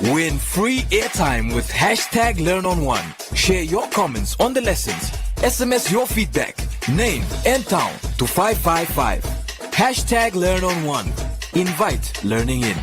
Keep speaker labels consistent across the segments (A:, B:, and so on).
A: Win free airtime with hashtag #LearnOn1. Share your comments on the lessons. SMS your feedback, name and town to 555. Hashtag #LearnOn1. Invite learning in.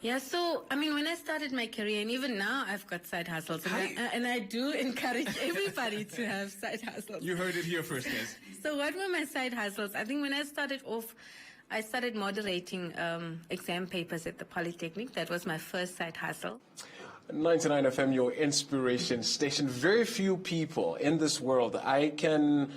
B: Yeah, so, when I started my career, and even now I've got side hustles, and I do encourage everybody to have side hustles.
C: You heard it here first, guys.
B: So what were my side hustles? I think when I started off, I started moderating exam papers at the Polytechnic. That was my first side hustle.
C: 99 FM, your inspiration station. Very few people in this world I can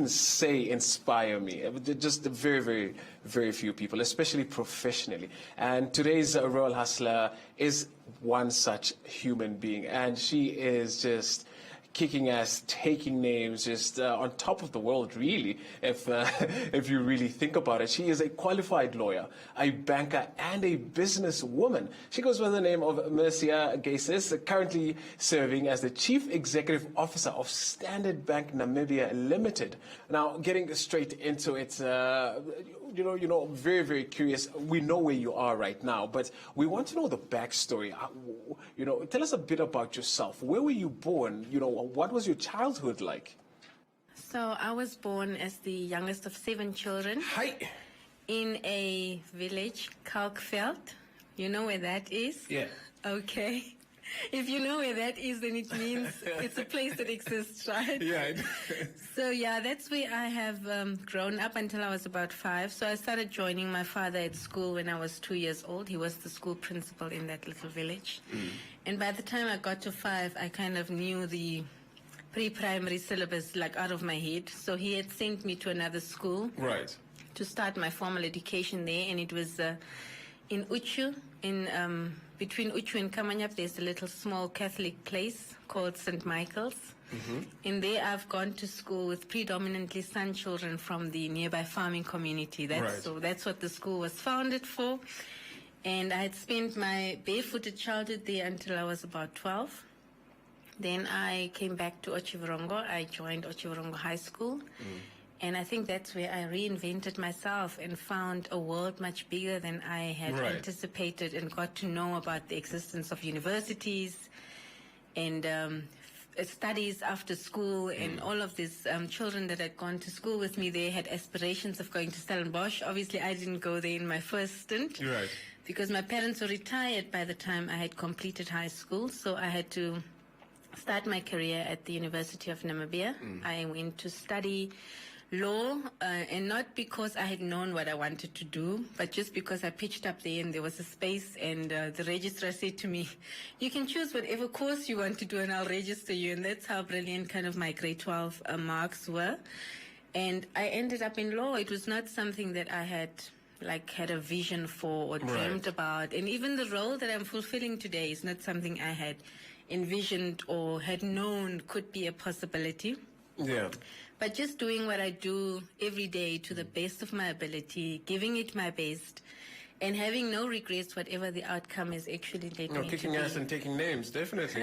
C: say inspire me. Just very, very, very few people, especially professionally. And today's Royal Hustler is one such human being, and she is just kicking ass, taking names, just on top of the world, really, if you really think about it. She is a qualified lawyer, a banker, and a businesswoman. She goes by the name of Mercia Gaisis, currently serving as the Chief Executive Officer of Standard Bank Namibia Limited. Now, getting straight into it, very, very curious. We know where you are right now, but we want to know the backstory. Tell us a bit about yourself. Where were you born? What was your childhood like?
B: So I was born as the youngest of 7 children.
C: Hi.
B: In a village, Kalkveld. You know where that is?
C: Yeah.
B: Okay. If you know where that is, then it means it's a place that exists, right?
C: Yeah.
B: So, yeah, that's where I have grown up until I was about 5. So I started joining my father at school when I was 2 years old. He was the school principal in that little village. And by the time I got to 5, I kind of knew the pre-primary syllabus like out of my head. So he had sent me to another school.
C: Right.
B: To start my formal education there. And it was in Uchu, between Uchu and Kamanyap, there's a little small Catholic place called St. Michael's. And there I've gone to school with predominantly son children from the nearby farming community. So that's what the school was founded for. And I had spent my barefooted childhood there until I was about 12. Then I came back to Ochivorongo. I joined Ochivorongo High School. And I think that's where I reinvented myself and found a world much bigger than I had anticipated, and got to know about the existence of universities and studies after school. And all of these children that had gone to school with me, they had aspirations of going to Stellenbosch. Obviously, I didn't go there in my first stint because my parents were retired by the time I had completed high school. So I had to start my career at the University of Namibia. I went to study law, and not because I had known what I wanted to do, but just because I pitched up there and there was a space, and the registrar said to me, you can choose whatever course you want to do and I'll register you. And that's how brilliant kind of my grade 12 marks were. And I ended up in law. It was not something that I had a vision for or dreamed about. And even the role that I'm fulfilling today is not something I had envisioned or had known could be a possibility.
C: Yeah.
B: But just doing what I do every day to the best of my ability, giving it my best, and having no regrets, whatever the outcome is, actually led me to
C: kicking ass and taking names, definitely.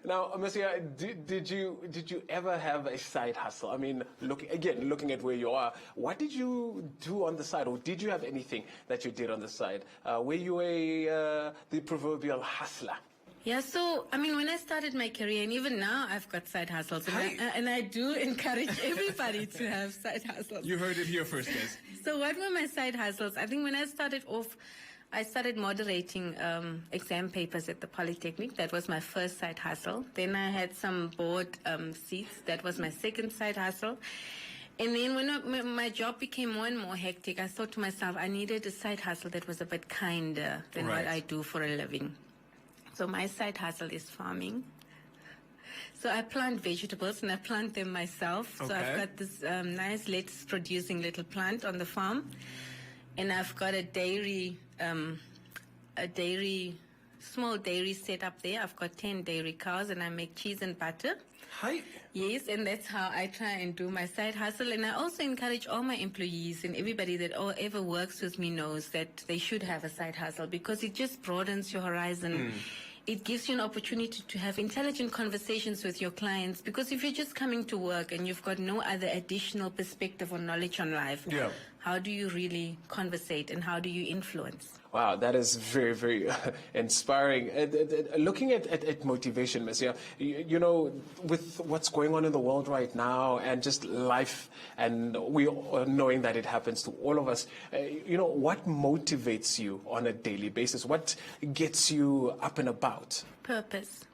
C: Now, Mercia, did you ever have a side hustle? I mean, looking at where you are, what did you do on the side, or did you have anything that you did on the side? Were you the proverbial hustler?
B: Yeah, so, when I started my career, and even now I've got side hustles, and I do encourage everybody to have side hustles.
C: You heard it here first, guys.
B: So what were my side hustles? I think when I started off, I started moderating exam papers at the Polytechnic. That was my first side hustle. Then I had some board seats. That was my second side hustle. And then when my job became more and more hectic, I thought to myself, I needed a side hustle that was a bit kinder than what I do for a living. So my side hustle is farming. So I plant vegetables, and I plant them myself. So I've got this nice lettuce-producing little plant on the farm, and I've got a dairy small dairy set up there. I've got 10 dairy cows, and I make cheese and butter.
D: Hi.
B: Yes, and that's how I try and do my side hustle. And I also encourage all my employees and everybody that ever works with me knows that they should have a side hustle, because it just broadens your horizon. It gives you an opportunity to have intelligent conversations with your clients, because if you're just coming to work and you've got no other additional perspective or knowledge on life, how do you really conversate and how do you influence?
C: Wow, that is very, very inspiring. Looking at motivation, Messia, you know, with what's going on in the world right now and just life, and we knowing that it happens to all of us, you know, what motivates you on a daily basis? What gets you up and about?
B: Purpose.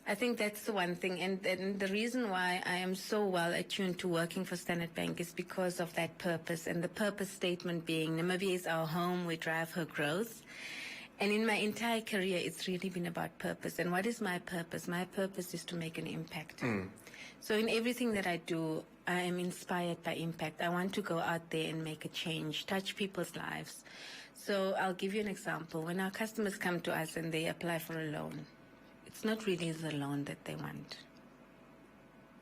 B: I think that's the one thing, and the reason why I am so well attuned to working for Standard Bank is because of that purpose, and the purpose statement being Namibia is our home, we drive her growth. And in my entire career, it's really been about purpose. And what is my purpose? My purpose is to make an impact. So in everything that I do, I am inspired by impact. I want to go out there and make a change, touch people's lives. So I'll give you an example. When our customers come to us and they apply for a loan, it's not really the loan that they want.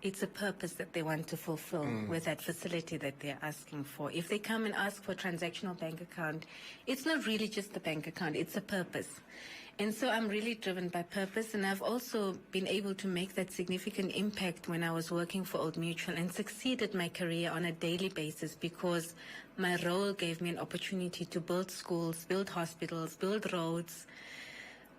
B: It's a purpose that they want to fulfill with that facility that they're asking for. If they come and ask for a transactional bank account, it's not really just the bank account, it's a purpose. And so I'm really driven by purpose, and I've also been able to make that significant impact when I was working for Old Mutual and succeeded my career on a daily basis, because my role gave me an opportunity to build schools, build hospitals, build roads,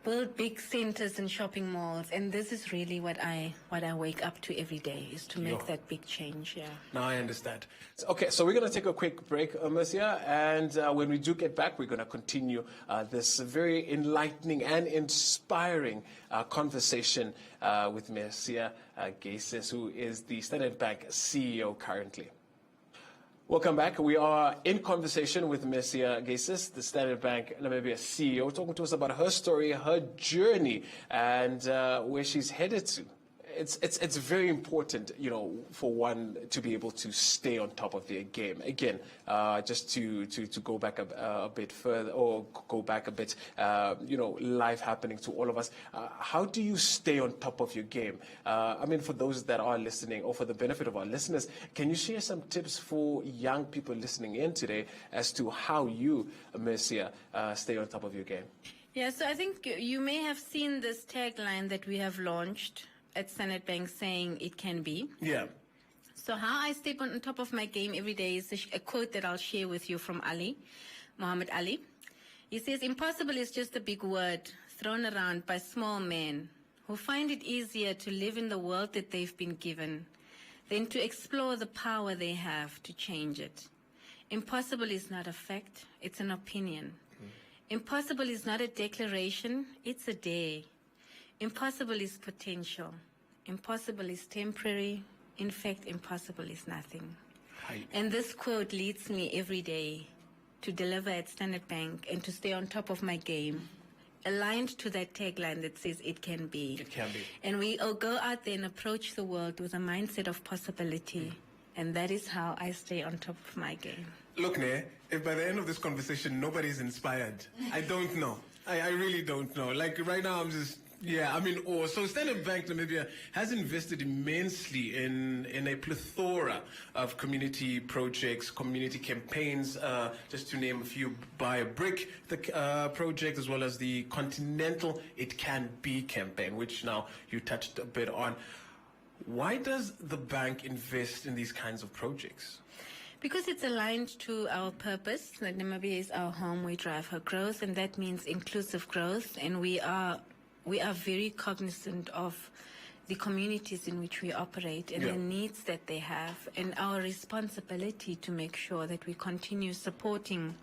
B: build big centers and shopping malls, and this is really what I wake up to every day, is to make that big change.
D: Now I understand.
C: Okay, so we're going to take a quick break, Mercia, and when we do get back, we're going to continue this very enlightening and inspiring conversation with Mercia Gayses, who is the Standard Bank CEO currently. Welcome back. We are in conversation with Mercia Gayses, the Standard Bank Namibia CEO, talking to us about her story, her journey, and where she's headed to. It's very important, you know, for one to be able to stay on top of their game. Again, just to go back a bit further, or go back a bit, you know, life happening to all of us. How do you stay on top of your game? I mean, for those that are listening, or for the benefit of our listeners, can you share some tips for young people listening in today as to how you, Mercia, stay on top of your game?
B: Yeah, so I think you may have seen this tagline that we have launched at Standard Bank, saying it can be.
D: Yeah.
B: So how I stay on top of my game every day is a quote that I'll share with you from Ali, Muhammad Ali. He says, impossible is just a big word thrown around by small men who find it easier to live in the world that they've been given than to explore the power they have to change it. Impossible is not a fact, it's an opinion. Impossible is not a declaration, it's a dare. Impossible is potential. Impossible is temporary. In fact, impossible is nothing. And this quote leads me every day to deliver at Standard Bank and to stay on top of my game, aligned to that tagline that says it can be.
D: It can be.
B: And we all go out there and approach the world with a mindset of possibility. And that is how I stay on top of my game.
D: Look, Ne, if by the end of this conversation nobody's inspired, I don't know. I really don't know. Like right now I'm just... Yeah, I mean, so Standard Bank Namibia has invested immensely in a plethora of community projects, community campaigns, just to name a few. Buy a Brick, the project, as well as the Continental It Can Be campaign, which now you touched a bit on. Why does the bank invest in these kinds of projects?
B: Because it's aligned to our purpose, that Namibia is our home, we drive her growth, and that means inclusive growth, and we are very cognizant of the communities in which we operate and the needs that they have, and our responsibility to make sure that we continue supporting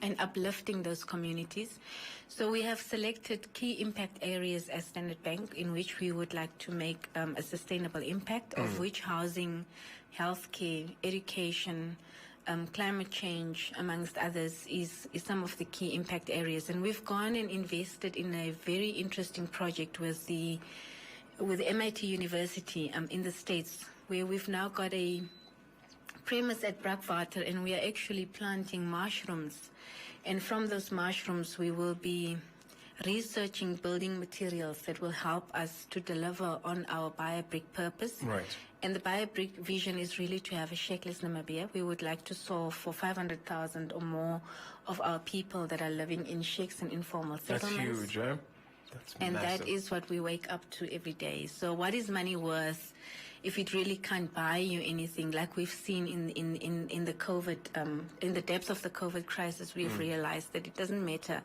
B: and uplifting those communities. So we have selected key impact areas as Standard Bank in which we would like to make a sustainable impact, of which housing, healthcare, education, climate change, amongst others, is some of the key impact areas. And we've gone and invested in a very interesting project with MIT University in the States, where we've now got a premise at Brakwater, and we are actually planting mushrooms. And from those mushrooms, we will be researching building materials that will help us to deliver on our BioBrick purpose.
D: Right.
B: And the BioBrick vision is really to have a shakeless Namibia. We would like to solve for 500,000 or more of our people that are living in shacks and informal settlements.
D: That's huge, eh? That's
B: And
D: massive.
B: that is what we wake up to every day. So what is money worth if it really can't buy you anything? Like we've seen in the COVID, in the depths of the COVID crisis, we've realized that it doesn't matter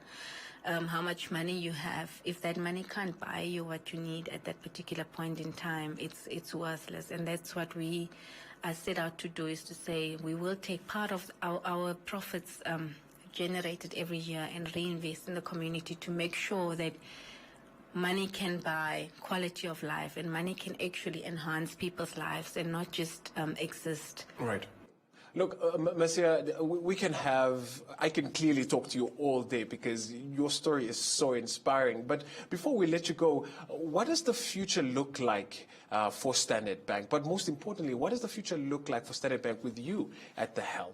B: how much money you have. If that money can't buy you what you need at that particular point in time, it's worthless. And that's what we set out to do, is to say we will take part of our profits generated every year and reinvest in the community to make sure that money can buy quality of life, and money can actually enhance people's lives and not just exist.
D: Right.
C: Look, Marcia, I can clearly talk to you all day because your story is so inspiring. But before we let you go, what does the future look like for Standard Bank? But most importantly, what does the future look like for Standard Bank with you at the helm?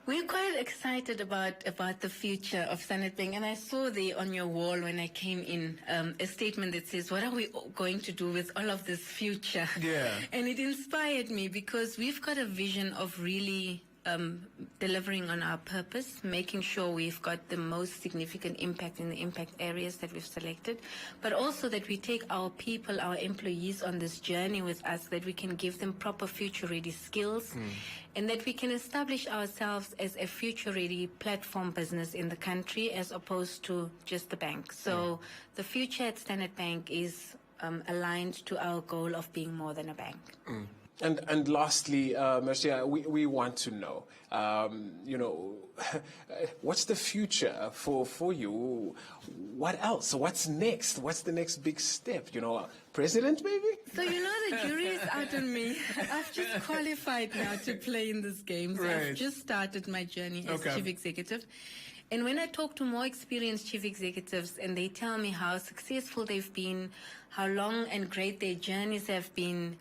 B: We're quite excited about the future of Standard Bank, and I saw there on your wall when I came in a statement that says, what are we going to do with all of this future?
D: Yeah.
B: And it inspired me because we've got a vision of really delivering on our purpose, making sure we've got the most significant impact in the impact areas that we've selected, but also that we take our people, our employees on this journey with us, that we can give them proper future-ready skills, and that we can establish ourselves as a future-ready platform business in the country as opposed to just the bank. So the future at Standard Bank is aligned to our goal of being more than a bank.
C: And lastly, Marcia, we want to know, what's the future for you? What else? What's next? What's the next big step? President, maybe?
B: So the jury is out on me. I've just qualified now to play in this game. So
D: Right.
B: I've just started my journey as
D: Okay.
B: chief executive. And when I talk to more experienced chief executives and they tell me how successful they've been, how long and great their journeys have been,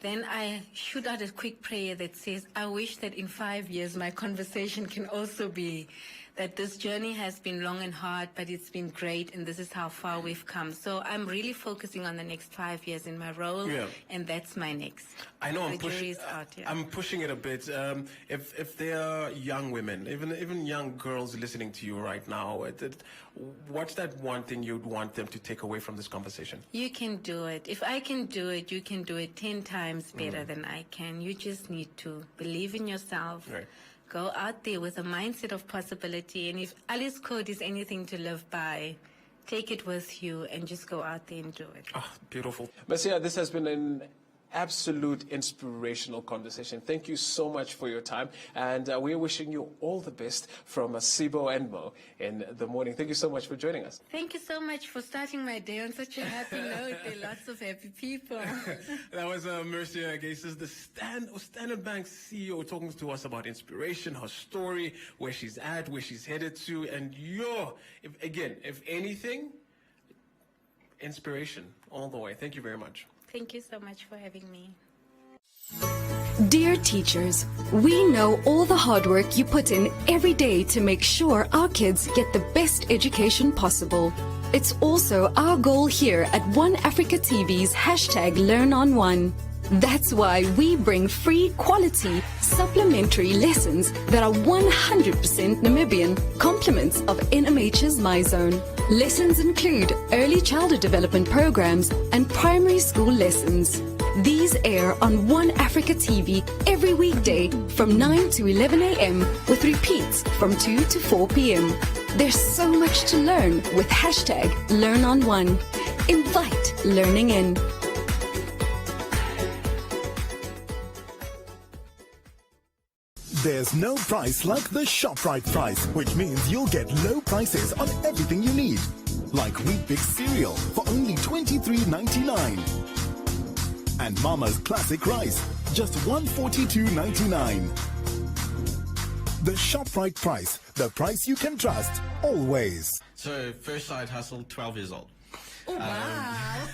B: then I shoot out a quick prayer that says, I wish that in 5 years my conversation can also be that this journey has been long and hard, but it's been great, and this is how far we've come. So I'm really focusing on the next 5 years in my role,
D: Yeah.
B: and that's my next.
D: I know
B: The jury is out, yeah.
D: I'm pushing it a bit. If there are young women, even young girls listening to you right now, what's that one thing you'd want them to take away from this conversation?
B: You can do it. If I can do it, you can do it 10 times better than I can. You just need to believe in yourself.
D: Right.
B: Go out there with a mindset of possibility. And if Alice Code is anything to live by, take it with you and just go out there and do it.
D: Ah, beautiful.
C: Marcia, this has been an absolute inspirational conversation. Thank you so much for your time. And we're wishing you all the best from Sibo and Mo in the morning. Thank you so much for joining us.
B: Thank you so much for starting my day on such a happy note. There are lots of happy people.
D: That was Marcia Gases, the Standard Bank CEO, talking to us about inspiration, her story, where she's at, where she's headed to. And if anything, inspiration all the way. Thank you very much.
B: Thank you so much for having me.
E: Dear teachers, we know all the hard work you put in every day to make sure our kids get the best education possible. It's also our goal here at One Africa TV's #LearnOn1. That's why we bring free quality supplementary lessons that are 100% Namibian, compliments of NMH's MyZone. Lessons include early childhood development programs and primary school lessons. These air on One Africa TV every weekday from 9 to 11 a.m. with repeats from 2 to 4 p.m. There's so much to learn with #LearnOn1. Invite learning in.
F: There's no price like the ShopRite price, which means you'll get low prices on everything you need. Like Weet-Bix cereal for only $23.99. And Mama's Classic Rice, just $142.99. The ShopRite price, the price you can trust, always.
G: So, first side hustle, 12 years old.
B: Oh, wow.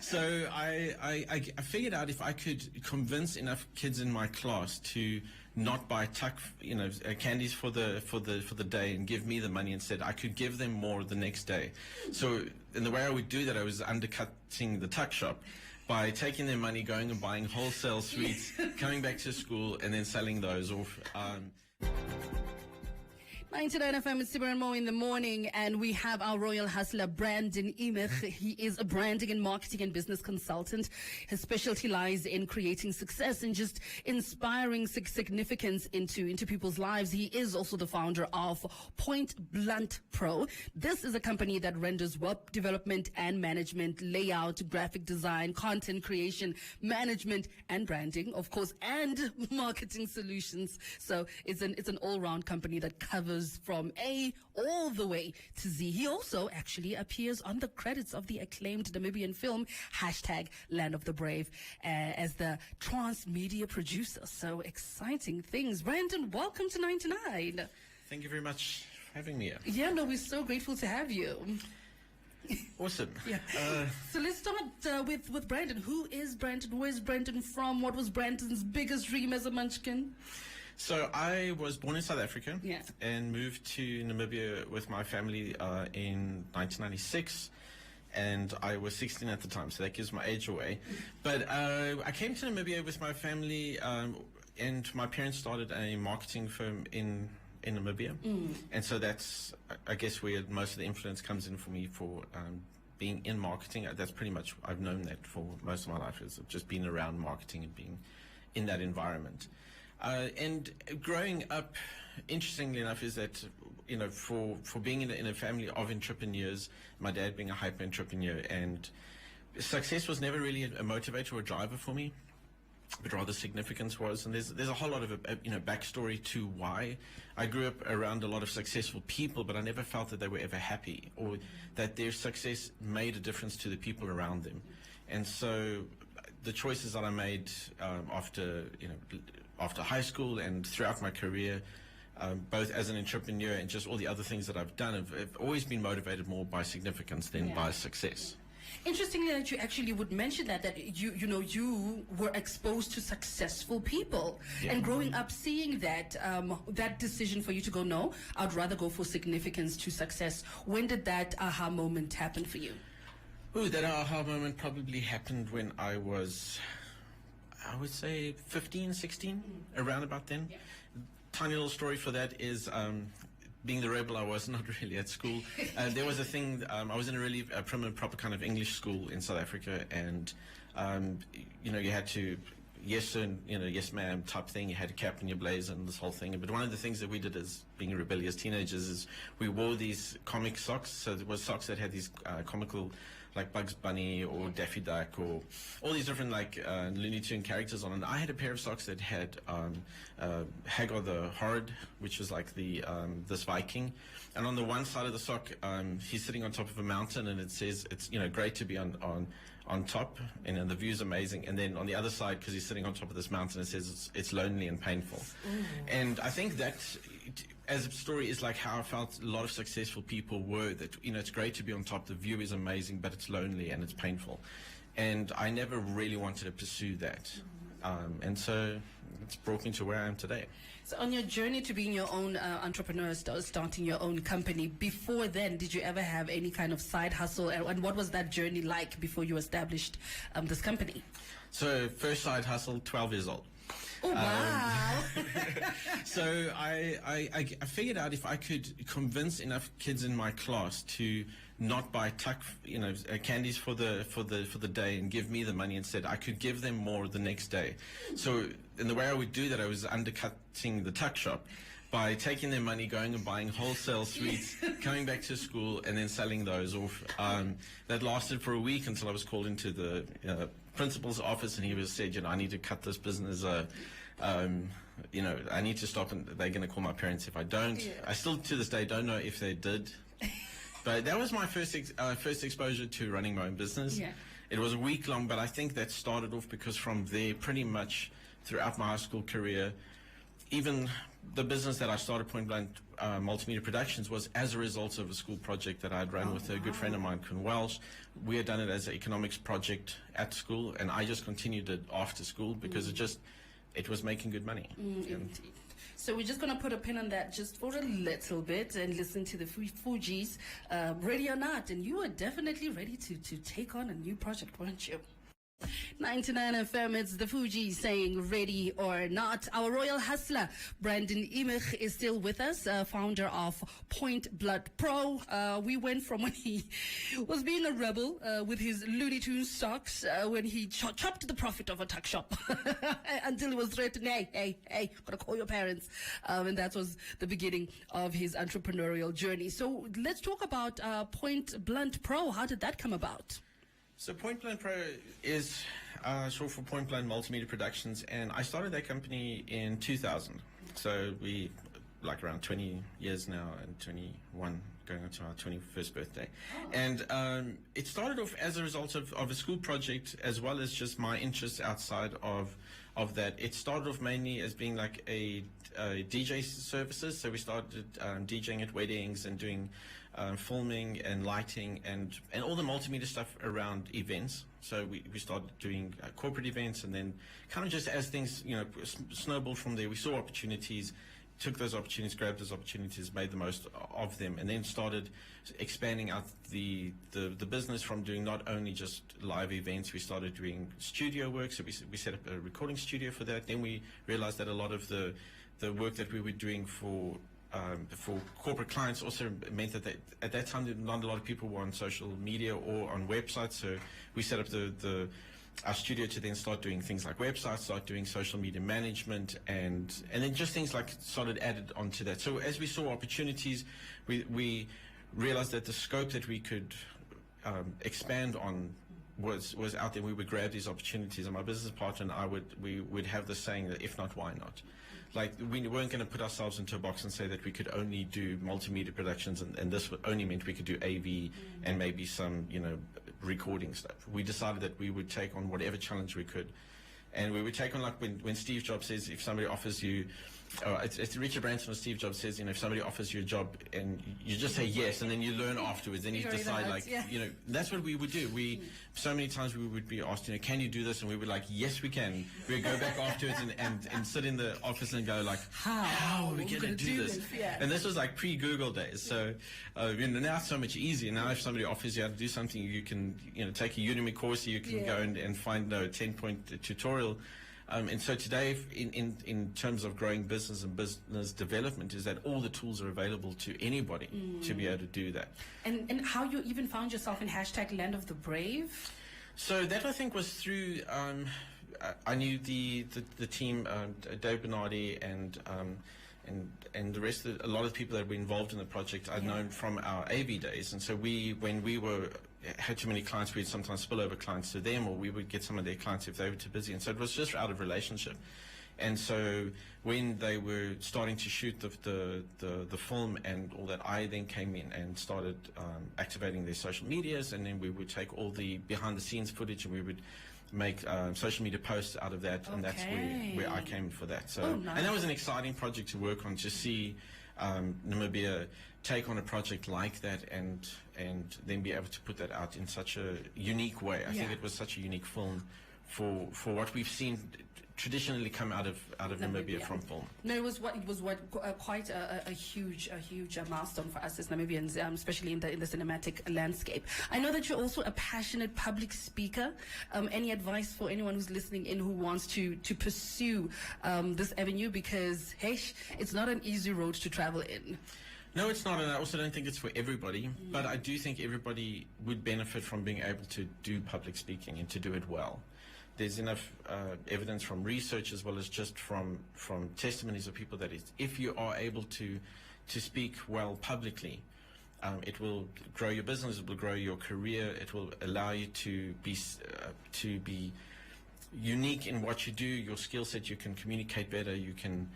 G: So I figured out if I could convince enough kids in my class to not buy candies for the day and give me the money instead, I could give them more the next day. So, and the way I would do that, I was undercutting the tuck shop by taking their money, going and buying wholesale sweets, coming back to school, and then selling those off.
H: 99 FM, it's Sibber and Mo in the morning, and we have our royal hustler, Brandon Emich. He is a branding and marketing and business consultant. His specialty lies in creating success and just inspiring significance into people's lives. He is also the founder of Point Blunt Pro. This is a company that renders web development and management, layout, graphic design, content creation, management, and branding, of course, and marketing solutions. So it's an all-round company that covers from A all the way to Z. He also actually appears on the credits of the acclaimed Namibian film #Land of the Brave as the transmedia producer. So exciting things. Brandon, welcome to 99.
G: Thank you very much for having me here.
H: Yeah, no, we're so grateful to have you.
G: Awesome.
H: Yeah. So let's start with Brandon. Who is Brandon? Where's Brandon from? What was Brandon's biggest dream as a munchkin?
G: So I was born in South Africa and moved to Namibia with my family in 1996. And I was 16 at the time, so that gives my age away. But I came to Namibia with my family, and my parents started a marketing firm in Namibia. And so that's, I guess, where most of the influence comes in for me for being in marketing. That's pretty much, I've known that for most of my life, is just being around marketing and being in that environment. And growing up, interestingly enough, is that, you know, for being in a family of entrepreneurs, my dad being a hyper entrepreneur, and success was never really a motivator or a driver for me, but rather significance was. And there's a whole lot of backstory to why I grew up around a lot of successful people, but I never felt that they were ever happy or that their success made a difference to the people around them. And so the choices that I made after high school and throughout my career, both as an entrepreneur and just all the other things that I've done, have always been motivated more by significance than by success.
H: Interestingly that you actually would mention that you were exposed to successful people, and growing up seeing that that decision for you to go, no, I'd rather go for significance to success. When did that aha moment happen for you?
G: That aha moment probably happened when I was, I would say, 15, 16, around about then. Tiny little story for that is, being the rebel I was, not really at school. There was a thing, I was in a really prim and proper kind of English school in South Africa, and, you had to, yes sir, yes ma'am type thing. You had a cap and your blazer and this whole thing. But one of the things that we did as being rebellious teenagers is we wore these comic socks. So there was socks that had these comical, like Bugs Bunny or Daffy Duck or all these different Looney Tune characters on. And I had a pair of socks that had Hagar the Horrid, which was like this Viking. And on the one side of the sock, he's sitting on top of a mountain, and it says it's great to be on top, and the view's amazing. And then on the other side, because he's sitting on top of this mountain, it says it's lonely and painful. And I think that, as a story, is like how I felt a lot of successful people were, that it's great to be on top, the view is amazing, but it's lonely and it's painful. And I never really wanted to pursue that. And so it's brought me to where I am today.
H: So on your journey to being your own entrepreneur, starting your own company, before then, did you ever have any kind of side hustle? And what was that journey like before you established this company?
G: So first side hustle, 12 years old.
H: Oh, wow.
G: So I figured out if I could convince enough kids in my class to not buy candies for the day and give me the money instead, I could give them more the next day. So, and the way I would do that, I was undercutting the tuck shop by taking their money, going and buying wholesale sweets, coming back to school, and then selling those off. That lasted for a week until I was called into the principal's office, and he said, I need to cut this business. I need to stop, and they're going to call my parents if I don't. I still, to this day, don't know if they did. But that was my first exposure to running my own business. It was a week long, but I think that started off because from there, pretty much throughout my high school career, even the business that I started, Point Blunt, multimedia productions was as a result of a school project that I had run with a good friend of mine, Kun Welsh. We had done it as an economics project at school, and I just continued it after school because it was making good money.
H: Indeed. So we're just going to put a pin on that just for a little bit and listen to the Fugees, Ready or Not. And you were definitely ready to take on a new project, weren't you? 99 FM, it's the Fugees saying ready or not. Our royal hustler, Brandon Imich, is still with us, founder of Point Blood Pro. We went from when he was being a rebel with his Looney Tunes stocks, when he chopped the profit of a tuck shop, until he was threatened, hey, gotta call your parents. And that was the beginning of his entrepreneurial journey. So let's talk about Point Blunt Pro. How did that come about?
G: So Point Blank Pro is short for Point Blank Multimedia Productions, and I started that company in 2000. So we, like around 20 years now, and 21, going on to our 21st birthday. And it started off as a result of a school project, as well as just my interests outside of that. It started off mainly as being like a DJ services. So we started DJing at weddings and doing filming and lighting and all the multimedia stuff around events. So we started doing corporate events, and then kind of just as things snowballed from there, we saw opportunities, took those opportunities, grabbed those opportunities, made the most of them, and then started expanding out the business from doing not only just live events. We started doing studio work, so we set up a recording studio for that. Then we realized that a lot of the work that we were doing for corporate clients also meant that at that time not a lot of people were on social media or on websites, so we set up our studio to then start doing things like websites, start doing social media management, and then just things like started added onto that. So as we saw opportunities, we realized that the scope that we could expand on was out there. We would grab these opportunities, and my business partner and we would have the saying that if not, why not? Like, we weren't going to put ourselves into a box and say that we could only do multimedia productions, and this only meant we could do AV and maybe some, recording stuff. We decided that we would take on whatever challenge we could. And we would take on, like, when Steve Jobs says, if somebody offers you, it's Richard Branson or Steve Jobs says, if somebody offers you a job and you just say yes, and then you learn afterwards, then you decide, that's what we would do. So many times we would be asked, can you do this? And we would like, yes, we can. We'd go back afterwards and sit in the office and go like, how are we going to do this? Yeah. And this was like pre-Google days. So, now it's so much easier. Now if somebody offers you how to do something, you can, take a Udemy course, you can go and find a 10-point tutorial. And so today, in terms of growing business and business development, is that all the tools are available to anybody to be able to do that. And
H: how you even found yourself in hashtag Land of the Brave?
G: So that, I think, was through, I knew the team, Dave Bernardi and the rest of a lot of the people that were involved in the project I'd known from our AV days. And so when we had too many clients, we'd sometimes spill over clients to them, or we would get some of their clients if they were too busy. And so it was just out of relationship. And so when they were starting to shoot the film and all that, I then came in and started activating their social medias, and then we would take all the behind the scenes footage and we would make social media posts out of that, and that's where I came for that. So, nice. And that was an exciting project to work on, to see Namibia take on a project like that and then be able to put that out in such a unique way. I think it was such a unique film for what we've seen traditionally come out of Namibia from film.
H: No, it was quite a huge milestone for us as Namibians, especially in the cinematic landscape. I know that you're also a passionate public speaker. Any advice for anyone who's listening in who wants to pursue this avenue, because it's not an easy road to travel in.
G: No, it's not, and I also don't think it's for everybody, but I do think everybody would benefit from being able to do public speaking and to do it well. There's enough evidence from research as well as just from testimonies of people that if you are able to speak well publicly, it will grow your business, it will grow your career, it will allow you to be unique in what you do, your skill set, you can communicate better, you can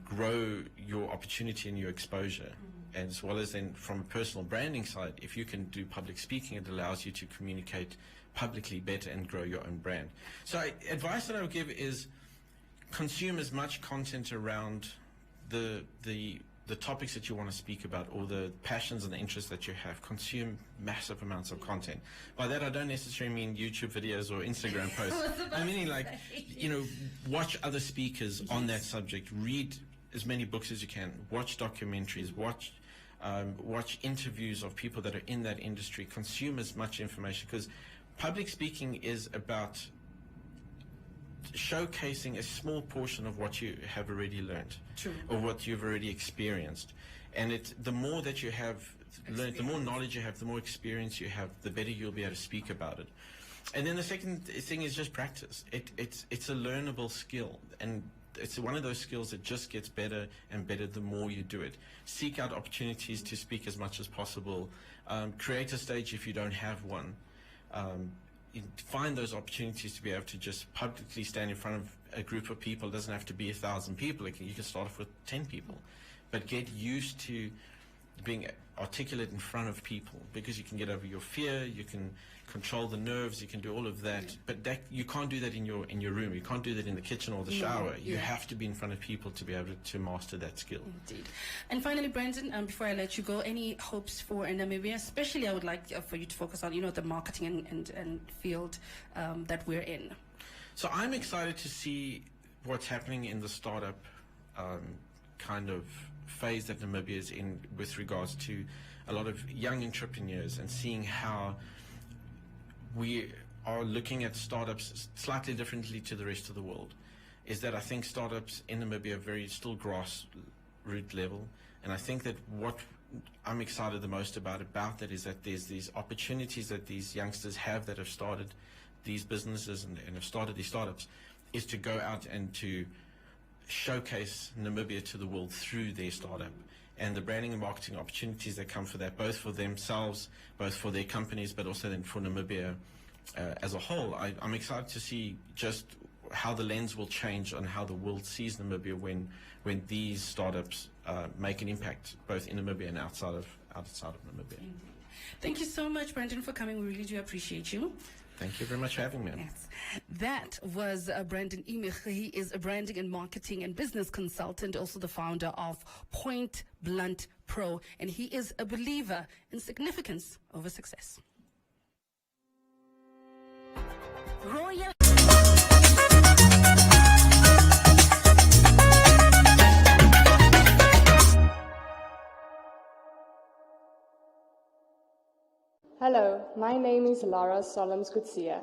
G: grow your opportunity and your exposure. As well as then from a personal branding side, if you can do public speaking, it allows you to communicate publicly better and grow your own brand. So advice that I would give is consume as much content around the the topics that you want to speak about, or the passions and the interests that you have, consume massive amounts of content. By that, I don't necessarily mean YouTube videos or Instagram posts. I mean, like, you know, watch other speakers on that subject, read as many books as you can, watch documentaries, watch interviews of people that are in that industry, consume as much information, because public speaking is about showcasing a small portion of what you have already learned.
H: True.
G: Or what you've already experienced. And the more that you have learned, the more knowledge you have, the more experience you have, the better you'll be able to speak about it. And then the second thing is just practice. It's a learnable skill, and it's one of those skills that just gets better and better the more you do it. Seek out opportunities to speak as much as possible. Create a stage if you don't have one. Find those opportunities to be able to just publicly stand in front of a group of people. It doesn't have to be 1,000 people. You can start off with 10 people. But get used to being articulate in front of people, because you can get over your fear, you can control the nerves, you can do all of that. But you can't do that in your room. You can't do that in the kitchen or the shower. You have to be in front of people to be able to master that skill.
H: Indeed. And finally, Brandon, before I let you go, any hopes for Namibia? Especially, I would like for you to focus on, the marketing and field that we're in.
G: So I'm excited to see what's happening in the startup kind of phase that Namibia is in with regards to a lot of young entrepreneurs, and seeing how we are looking at startups slightly differently to the rest of the world. Is that I think startups in Namibia are very still grassroots level, and I think that what I'm excited the most about that is that there's these opportunities that these youngsters have that have started these businesses and have started these startups, is to go out and to showcase Namibia to the world through their startup, and the branding and marketing opportunities that come for that, both for themselves, both for their companies, but also then for Namibia as a whole. I'm excited to see just how the lens will change on how the world sees Namibia when these startups make an impact both in Namibia and outside of Namibia.
H: Thank you so much, Brandon, for coming. We really do appreciate you.
G: Thank you very much for having me.
H: Yes. That was Brandon Imich. He is a branding and marketing and business consultant, also the founder of Point Blunt Pro, and he is a believer in significance over success. Royal.
I: Hello, my name is Lara Solomskutsia,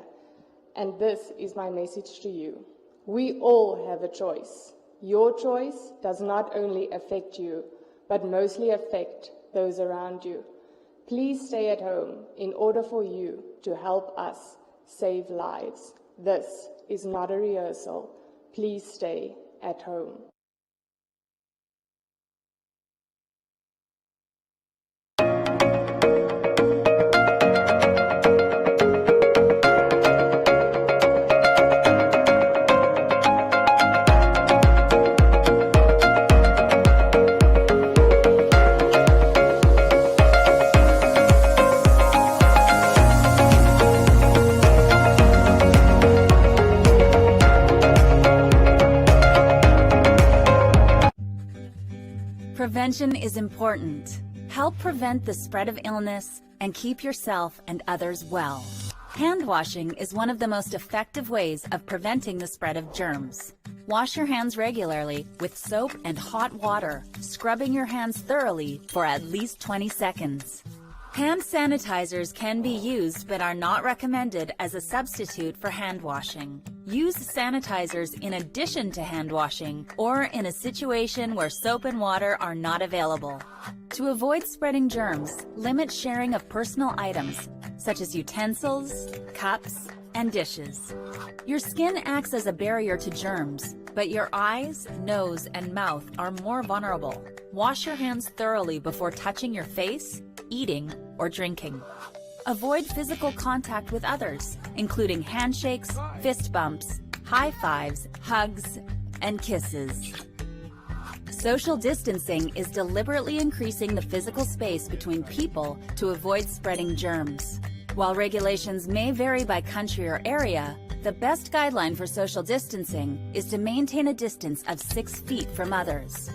I: and this is my message to you. We all have a choice. Your choice does not only affect you, but mostly affect those around you. Please stay at home in order for you to help us save lives. This is not a rehearsal. Please stay at home.
J: Prevention is important. Help prevent the spread of illness and keep yourself and others well. Hand washing is one of the most effective ways of preventing the spread of germs. Wash your hands regularly with soap and hot water, scrubbing your hands thoroughly for at least 20 seconds. Hand sanitizers can be used but are not recommended as a substitute for hand washing. Use sanitizers in addition to hand washing or in a situation where soap and water are not available. To avoid spreading germs, limit sharing of personal items such as utensils, cups, and dishes. Your skin acts as a barrier to germs, but your eyes, nose, and mouth are more vulnerable. Wash your hands thoroughly before touching your face, eating, or drinking. Avoid physical contact with others, including handshakes, fist bumps, high fives, hugs, and kisses. Social distancing is deliberately increasing the physical space between people to avoid spreading germs. While regulations may vary by country or area, the best guideline for social distancing is to maintain a distance of 6 feet from others.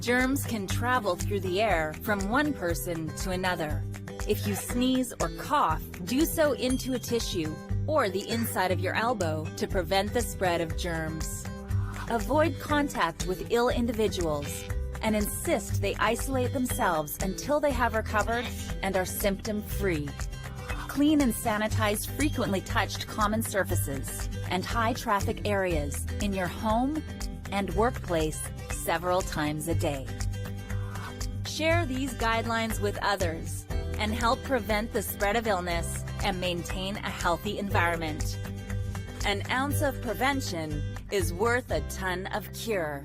J: Germs can travel through the air from one person to another. If you sneeze or cough, do so into a tissue or the inside of your elbow to prevent the spread of germs. Avoid contact with ill individuals and insist they isolate themselves until they have recovered and are symptom-free. Clean and sanitize frequently touched common surfaces and high-traffic areas in your home and workplace several times a day. Share these guidelines with others and help prevent the spread of illness and maintain a healthy environment. An ounce of prevention is worth a ton of cure.